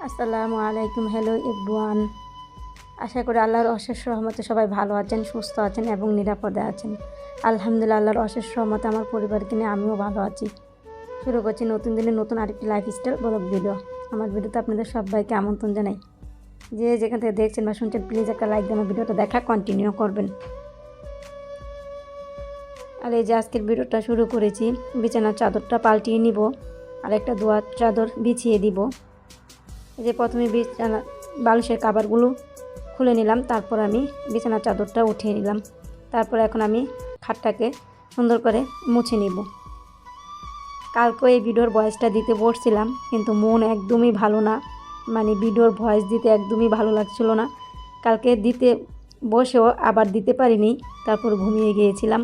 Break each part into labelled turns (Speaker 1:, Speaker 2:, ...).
Speaker 1: আসসালামু আলাইকুম। Hello everyone. আশা করি আল্লাহর অশেষ রহমতে সবাই ভালো আছেন, সুস্থ আছেন এবং নিরাপদে আছেন। আলহামদুলিল্লাহ, আল্লাহর অশেষ রহমতে আমার পরিবারকে নিয়ে আমিও ভালো আছি। শুরু করছি নতুন দিনে নতুন আরেকটি লাইফস্টাইল ব্লগ ভিডিও। আমার ভিডিওতে আপনাদের সবাইকে আমন্ত্রণ জানাই। যে যেখান থেকে দেখছেন বা শুনছেন প্লিজ একটা লাইক দিয়ে আমার ভিডিওটা দেখা কন্টিনিউ করবেন। আর এই যে আজকের ভিডিওটা শুরু করেছি, বিছানার চাদরটা পাল্টিয়ে নিব আর একটা দোয়ার চাদর বিছিয়ে দিব। এই যে প্রথমে বিছানা বালিশের কাভারগুলো খুলে নিলাম, তারপর আমি বিছানার চাদরটা উঠিয়ে নিলাম। তারপর এখন আমি খাটটাকে সুন্দর করে মুছে নিব। কালকে এই ভিডিওর ভয়েসটা দিতে বসছিলাম, কিন্তু মন একদমই ভালো না, মানে ভিডিওর ভয়েস দিতে একদমই ভালো লাগছিল না। কালকে দিতে বসেও আবার দিতে পারিনি, তারপর ঘুমিয়ে গিয়েছিলাম।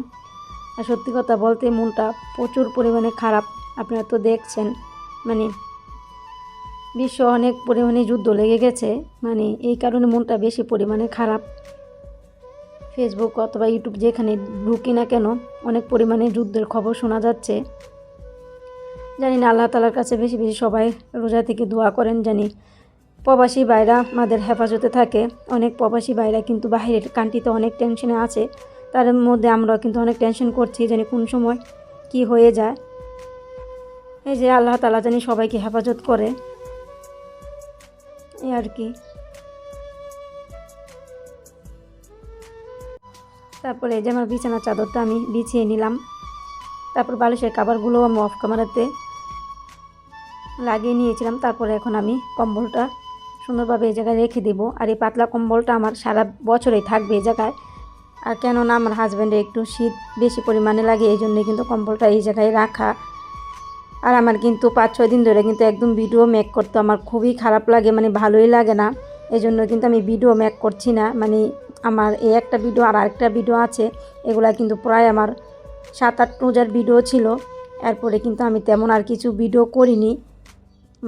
Speaker 1: আর সত্যি কথা বলতে মনটা প্রচুর পরিমাণে খারাপ। আপনারা তো দেখছেন, মানে বিশ্ব অনেক পরিমাণে যুদ্ধ লেগে গেছে, মানে এই কারণে মনটা বেশি পরিমাণে খারাপ। ফেসবুক অথবা ইউটিউব যেখানে ঢুকি না কেন অনেক পরিমাণে যুদ্ধের খবর শোনা যাচ্ছে। জানি না, আল্লাহ তাআলার কাছে বেশি বেশি সবাই রোজা থেকে দোয়া করেন, জানি প্রবাসী ভাইরা আমাদের হেফাজতে থাকে। অনেক প্রবাসী ভাইরা কিন্তু বাইরের কান্ট্রিতে অনেক টেনশনে আছে, তার মধ্যে আমরাও কিন্তু অনেক টেনশন করছি, জানি কোন সময় কি হয়ে যায়। এই যে আল্লাহ তাআলা জানি সবাইকে হেফাজত করে, এই আর কি। তারপরে এই যে আমার বিছানার চাদরটা আমি বিছিয়ে নিলাম। তারপর বালিশের কাভারগুলো আমি অফ ক্যামেরাতে লাগিয়ে নিয়েছিলাম। তারপরে এখন আমি কম্বলটা সুন্দরভাবে এই জায়গায় রেখে দেব। আর এই পাতলা কম্বলটা আমার সারা বছরেই থাকবে এই জায়গায়। আর কেননা আমার হাজব্যান্ডের একটু শীত বেশি পরিমাণে লাগে, এই জন্যই কিন্তু কম্বলটা এই জায়গায় রাখা। আর আমার কিন্তু 5-6 দিন ধরে কিন্তু একদম ভিডিও মেক করতে আমার খুবই খারাপ লাগে, মানে ভালোই লাগে না। এই জন্য কিন্তু আমি ভিডিও মেক করছি না। মানে আমার এই একটা ভিডিও আর আরেকটা ভিডিও আছে, এগুলা কিন্তু প্রায় আমার 7-8 রোজার ভিডিও ছিল। এরপরে কিন্তু আমি তেমন আর কিছু ভিডিও করিনি।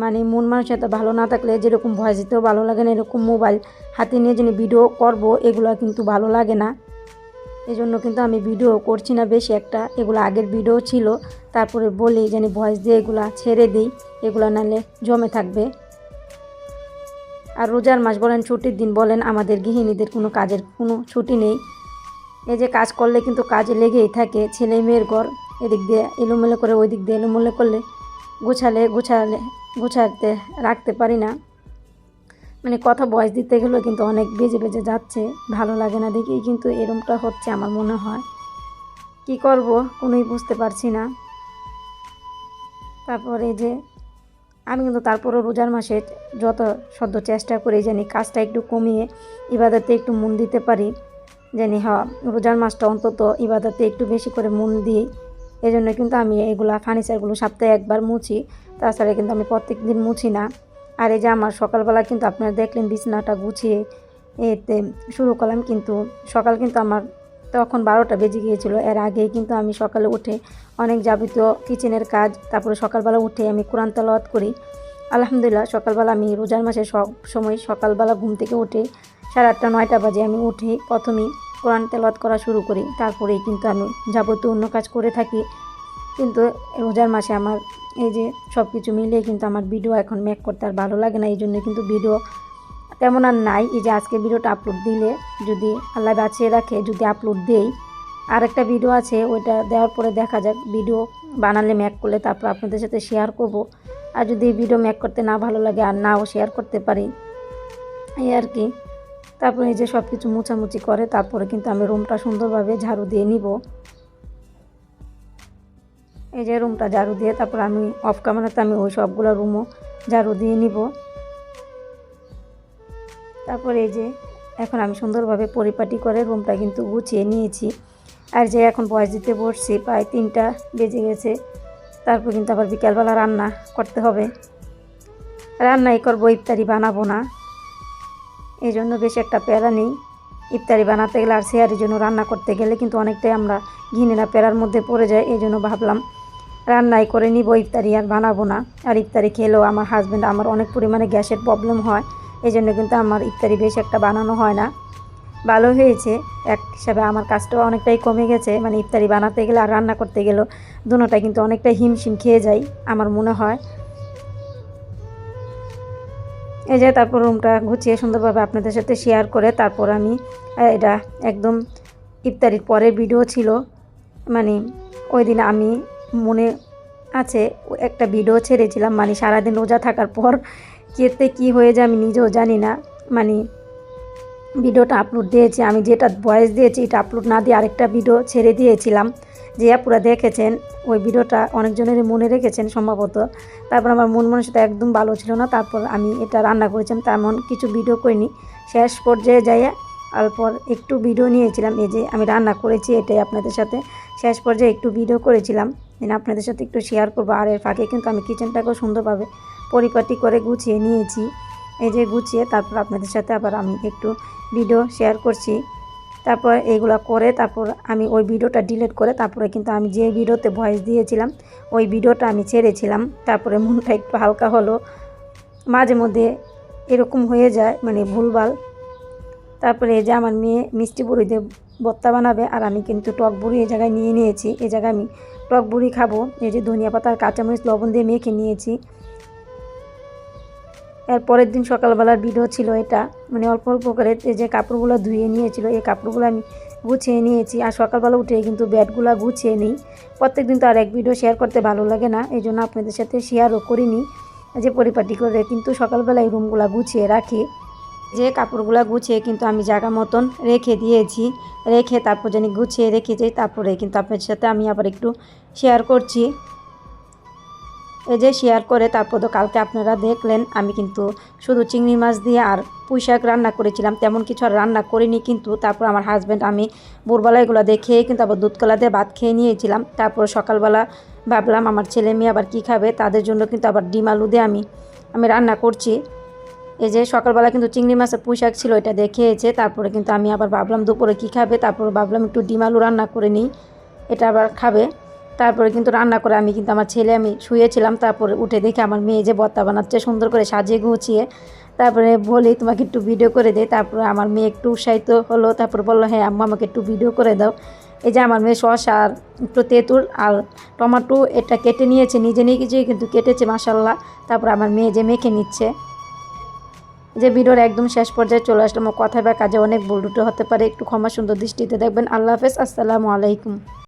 Speaker 1: মানে মন মানসিকতা ভালো না থাকলে যেরকম ভয়েস দিতেও ভালো লাগে না, এরকম মোবাইল হাতে নিয়ে যিনি ভিডিও করব এগুলো কিন্তু ভালো লাগে না। এই জন্য কিন্তু আমি ভিডিও করছি না বেশি একটা। এগুলো আগের ভিডিও ছিল, তারপরে বলি জানি ভয়েস দিয়ে এগুলা ছেড়ে দিই, এগুলো নাহলে জমে থাকবে। আর রোজার মাস বলেন, ছুটির দিন বলেন, আমাদের গৃহিণীদের কোনো কাজের কোনো ছুটি নেই। এই যে কাজ করলে কিন্তু কাজে লেগেই থাকে। ছেলে মেয়ের ঘর এদিক দিয়ে এলোমেলো করে, ওই দিক দিয়ে এলোমেলো করলে গুছাতে রাখতে পারি না। মানে কথা ভয়েস দিতে গেলেও কিন্তু অনেক বেজে বেজে যাচ্ছে, ভালো লাগে না দেখেই কিন্তু এরমটা হচ্ছে আমার মনে হয়। কি করব কোনোই বুঝতে পারছি না। তারপরে যে আমি কিন্তু তারপরও রোজার মাসে যত সদ্য চেষ্টা করি জানি কাজটা একটু কমিয়ে ইবাদতে একটু মন দিতে পারি, জানি রোজার মাসটা অন্তত ইবাদতে একটু বেশি করে মন দিই। এই জন্য কিন্তু আমি এগুলা ফার্নিচারগুলো সপ্তাহে একবার মুছি, তাছাড়া কিন্তু আমি প্রত্যেক দিন মুছি না। আর এই যে আমার সকালবেলা কিন্তু আপনারা দেখলেন বিছানাটা গুছিয়ে এতে শুরু করলাম, কিন্তু সকাল কিন্তু আমার তখন 12টা বেজে গিয়েছিল। এর আগেই কিন্তু আমি সকালে উঠে অনেক যাবতীয় কিচেনের কাজ, তারপরে সকালবেলা উঠে আমি কোরআন তেলাওয়াত করি। আলহামদুলিল্লাহ, সকালবেলা আমি রোজার মাসে সব সময় সকালবেলা ঘুম থেকে উঠে 8:30-9টা বাজে আমি উঠে প্রথমেই কোরআন তেলাওয়াত করা শুরু করি, তারপরেই কিন্তু আমি যাবতীয় অন্য কাজ করে থাকি। কিন্তু রোজার মাসে আমার এই যে সব কিছু মিলিয়ে কিন্তু আমার ভিডিও এখন মেক করতে আর ভালো লাগে না, এই জন্য কিন্তু ভিডিও তেমন আর নাই। এই যে আজকে ভিডিওটা আপলোড দিলে, যদি আল্লাহ বাঁচিয়ে রাখে, যদি আপলোড দেই, আর একটা ভিডিও আছে ওইটা দেওয়ার পরে দেখা যাক, ভিডিও বানালে মেক করলে তারপর আপনাদের সাথে শেয়ার করব। আর যদি ভিডিও মেক করতে না ভালো লাগে আর নাও শেয়ার করতে পারি, এই আর কি। তারপরে এই যে সব কিছু মুছামুছি করে তারপরে কিন্তু আমি রুমটা সুন্দরভাবে ঝাড়ু দিয়ে নিব। এই যে রুমটা ঝাড়ু দিয়ে তারপর আমি অফ ক্যামেরাতে আমি ওই সবগুলো রুমও ঝাড়ু দিয়ে নিব। তারপরে এই যে এখন আমি সুন্দরভাবে পরিপাটি করে রুমটা কিন্তু গুছিয়ে নিয়েছি। আর যে এখন ভয়েস দিতে বসছি প্রায় 3টা বেজে গেছে। তারপর কিন্তু আবার বিকালবেলা রান্না করতে হবে, রান্নাই করবো, ইফতারি বানাবো না। এই জন্য বেশি একটা প্যারা নেই। ইফতারি বানাতে গেলে আর সেহারির জন্য রান্না করতে গেলে কিন্তু অনেকটাই আমরা গৃহিণীরা প্যারার মধ্যে পড়ে যায়। এই জন্য ভাবলাম রান্নাই করে নিব, ইফতারি আর বানাবো না। আর ইফতারি খেলেও আমার হাজব্যান্ড, আমার অনেক পরিমাণে গ্যাসের প্রবলেম হয়, এই জন্য কিন্তু আমার ইফতারি বেশি একটা বানানো হয় না। ভালো হয়েছে, এক হিসাবে আমার কাজটাও অনেকটাই কমে গেছে। মানে ইফতারি বানাতে গেলে আর রান্না করতে গেলেও দুটোটাই কিন্তু অনেকটাই হিমশিম খেয়ে যাই আমার মনে হয়। এই যে তারপর রুমটা গুছিয়ে সুন্দরভাবে আপনাদের সাথে শেয়ার করে তারপর আমি এটা একদম ইফতারির পরের ভিডিও ছিল। মানে ওই দিন আমি মনে আছে একটা ভিডিও ছেড়েছিলাম, মানে সারাদিন রোজা থাকার পর কেতে কী হয়ে যায় আমি নিজেও জানি না। মানে ভিডিওটা আপলোড দিয়েছি, আমি যেটা ভয়েস দিয়েছি এটা আপলোড না দিয়ে আরেকটা ভিডিও ছেড়ে দিয়েছিলাম, যে আপনারা দেখেছেন ওই ভিডিওটা অনেকজনেরই মনে রেখেছেন সম্ভবত। তারপর আমার মন মানসিকতা একদম ভালো ছিল না, তারপর আমি এটা রান্না করেছিলাম, তেমন কিছু ভিডিও করিনি। শেষ পর্যায়ে যাই তারপর একটু ভিডিও নিয়েছিলাম, এই যে আমি রান্না করেছি এটাই আপনাদের সাথে শেষ পর্যায়ে একটু ভিডিও করেছিলাম, আপনাদের সাথে একটু শেয়ার করবো। আর এর ফাঁকে কিন্তু আমি কিচেনটাকেও সুন্দরভাবে পরিপাটি করে গুছিয়ে নিয়েছি। এই যে গুছিয়ে তারপর আপনাদের সাথে আবার আমি একটু ভিডিও শেয়ার করছি। তারপর এইগুলো করে তারপর আমি ওই ভিডিওটা ডিলিট করে তারপরে কিন্তু আমি যে ভিডিওতে ভয়েস দিয়েছিলাম ওই ভিডিওটা আমি ছেড়েছিলাম। তারপরে মনটা একটু হালকা হলো, মাঝে মধ্যে এরকম হয়ে যায় মানে ভুলভাল। তারপরে এই যে আমার মেয়ে মিষ্টি বুড়ি দিয়ে ভর্তা বানাবে, আর আমি কিন্তু টক বুড়ি এই জায়গায় নিয়ে নিয়েছি। এই জায়গায় আমি টক বুড়ি খাবো, এই যে ধনিয়া পাতা আর কাঁচামরিচ লবণ দিয়ে মেখে নিয়েছি। এর পরের দিন সকালবেলার ভিডিও ছিল এটা, মানে অল্প অল্প করে এই যে কাপড়গুলো ধুয়ে নিয়েছিল এই কাপড়গুলো আমি গুছিয়ে নিয়েছি। আর সকালবেলা উঠে কিন্তু ব্যাডগুলো গুছিয়ে নিই। প্রত্যেক দিন তো আর এক ভিডিও শেয়ার করতে ভালো লাগে না, এই জন্য আপনাদের সাথে শেয়ারও করিনি। যে পরিপাটি করে কিন্তু সকালবেলায় রুমগুলো গুছিয়ে রাখি। যে কাপড়গুলো গুছিয়ে কিন্তু আমি জায়গা মতন রেখে দিয়েছি, রেখে তারপর জানি গুছিয়ে রেখেছি। তারপরে কিন্তু আপনাদের সাথে আমি আবার একটু শেয়ার করছি। এই যে শেয়ার করে তারপর তো কালকে আপনারা দেখলেন আমি কিন্তু শুধু চিংড়ি মাছ দিয়ে আর পুঁই শাক রান্না করেছিলাম, তেমন কিছু আর রান্না করিনি। কিন্তু তারপর আমার হাজব্যান্ড আমি ভোরবেলা এগুলো দেখে কিন্তু আবার দুধ কলা দিয়ে ভাত খেয়ে নিয়েছিলাম। তারপর সকালবেলা ভাবলাম আমার ছেলে মেয়ে আবার কী খাবে, তাদের জন্য কিন্তু আবার ডিম আলু দিয়ে আমি রান্না করছি। এই যে সকালবেলা কিন্তু চিংড়ি মাছের পুঁই শাক ছিল, এটা দেখেছে। তারপরে কিন্তু আমি আবার ভাবলাম দুপুরে কী খাবে, তারপর ভাবলাম একটু ডিম আলু রান্না করে নিই, এটা আবার খাবে। তারপরে কিন্তু রান্না করে আমি কিন্তু আমার ছেলে আমি শুয়েছিলাম, তারপরে উঠে দেখে আমার মেয়ে যে ভর্তা বানাচ্ছে সুন্দর করে সাজিয়ে গুছিয়ে। তারপরে বলি তোমাকে একটু ভিডিও করে দে, তারপরে আমার মেয়ে একটু উৎসাহিত হলো, তারপরে বললো হ্যাঁ আম্মা আমাকে একটু ভিডিও করে দাও। এই যে আমার মেয়ে শসা আর একটু তেঁতুল আর টমেটো এটা কেটে নিয়েছে, নিজে নিজেই কিন্তু কেটেছে মাশাল্লাহ। তারপর আমার মেয়ে যে মেখে নিচ্ছে। যে ভিডিওর একদম শেষ পর্যায়ে চলে আসলাম, কথা বা কাজে অনেক ভুল ত্রুটি হতে পারে, একটু ক্ষমা সুন্দর দৃষ্টিতে দেখবেন। আল্লাহ হাফেজ, আসসালামু আলাইকুম।